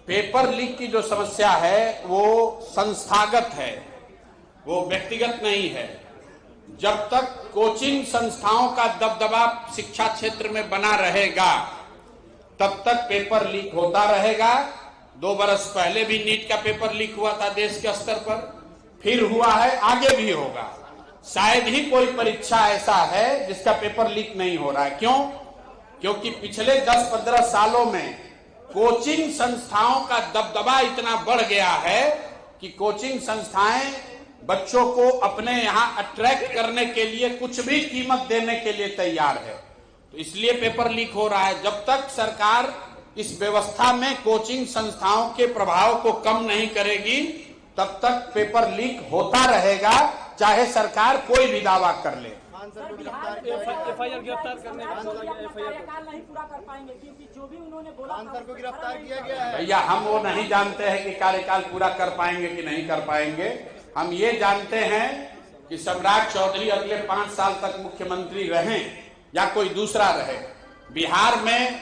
Paper leak की जो समस्या है वो संस्थागत है, वो व्यक्तिगत नहीं है। जब तक कोचिंग संस्थाओं का दबदबा शिक्षा क्षेत्र में बना रहेगा तब तक पेपर लीक होता रहेगा। 2 बरस पहले भी नीट का पेपर लीक हुआ था देश के स्तर पर, फिर हुआ है, आगे भी होगा। शायद ही कोई परीक्षा ऐसा है जिसका पेपर लीक नहीं हो रहा है। क्यों? क्योंकि पिछले 10-15 सालों में कोचिंग संस्थाओं का दबदबा इतना बढ़ गया है कि कोचिंग संस्थाएं बच्चों को अपने यहां अट्रैक्ट करने के लिए कुछ भी कीमत देने के लिए तैयार है, तो इसलिए पेपर लीक हो रहा है। जब तक सरकार इस व्यवस्था में कोचिंग संस्थाओं के प्रभाव को कम नहीं करेगी तब तक पेपर लीक होता रहेगा, चाहे सरकार कोई भी दावा कर ले। एफआईआर गिरफ्तार करने का कार्यकाल नहीं पूरा कर पाएंगे क्योंकि जो भी उन्होंने बोला सर को गिरफ्तार किया गया है। भैया हम वो नहीं जानते हैं कि कार्यकाल पूरा कर पाएंगे कि नहीं कर पाएंगे। हम ये जानते हैं कि सम्राट चौधरी अगले 5 साल तक मुख्यमंत्री रहें या कोई दूसरा रहे, बिहार में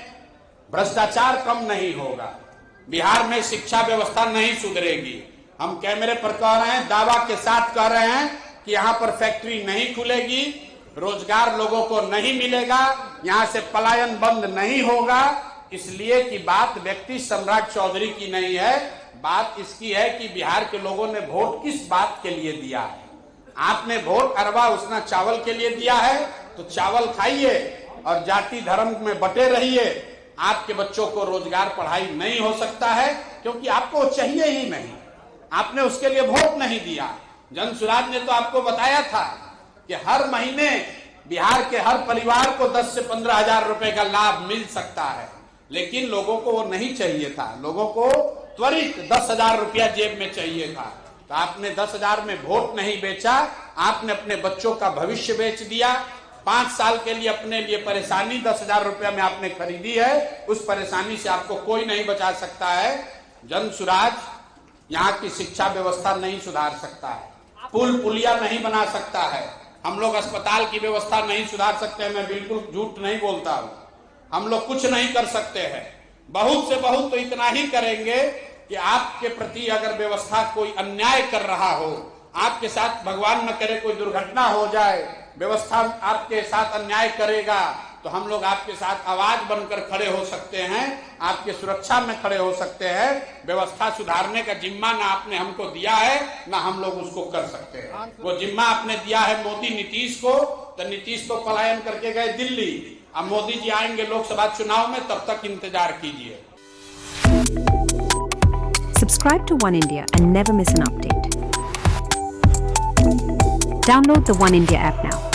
भ्रष्टाचार कम नहीं होगा, बिहार में शिक्षा व्यवस्था नहीं सुधरेगी। हम कैमरे पर कह रहे हैं, दावा के साथ कह रहे हैं कि यहाँ पर फैक्ट्री नहीं खुलेगी, रोजगार लोगों को नहीं मिलेगा, यहाँ से पलायन बंद नहीं होगा। इसलिए कि बात व्यक्ति सम्राट चौधरी की नहीं है, बात इसकी है कि बिहार के लोगों ने वोट किस बात के लिए दिया है। आपने वोट अरबा उसना चावल के लिए दिया है तो चावल खाइए और जाति धर्म में बटे रहिए। आपके बच्चों को रोजगार पढ़ाई नहीं हो सकता है क्योंकि आपको चाहिए ही नहीं, आपने उसके लिए वोट नहीं दिया। जन सुराज ने तो आपको बताया था कि हर महीने बिहार के हर परिवार को 10 से 15 हजार रुपए का लाभ मिल सकता है, लेकिन लोगों को वो नहीं चाहिए था। लोगों को त्वरित 10,000 रुपया जेब में चाहिए था, तो आपने 10,000 में वोट नहीं बेचा, आपने अपने बच्चों का भविष्य बेच दिया। 5 साल के लिए अपने लिए परेशानी 10,000 रुपया में आपने खरीदी है, उस परेशानी से आपको कोई नहीं बचा सकता है। जन सुराज यहाँ की शिक्षा व्यवस्था नहीं सुधार सकता है, पुल पुलिया नहीं बना सकता है, हम लोग अस्पताल की व्यवस्था नहीं सुधार सकते हैं। मैं बिल्कुल झूठ नहीं बोलता हूँ, हम लोग कुछ नहीं कर सकते हैं। बहुत से बहुत तो इतना ही करेंगे कि आपके प्रति अगर व्यवस्था कोई अन्याय कर रहा हो, आपके साथ भगवान न करे कोई दुर्घटना हो जाए, व्यवस्था आपके साथ अन्याय करेगा तो हम लोग आपके साथ आवाज बनकर खड़े हो सकते हैं, आपके सुरक्षा में खड़े हो सकते हैं। व्यवस्था सुधारने का जिम्मा ना आपने हमको दिया है ना हम लोग उसको कर सकते हैं। वो जिम्मा आपने दिया है मोदी नीतीश को, तो नीतीश तो पलायन करके गए दिल्ली, अब मोदी जी आएंगे लोकसभा चुनाव में, तब तक इंतजार कीजिए। Subscribe to One India and never miss an update. Download the One India app now.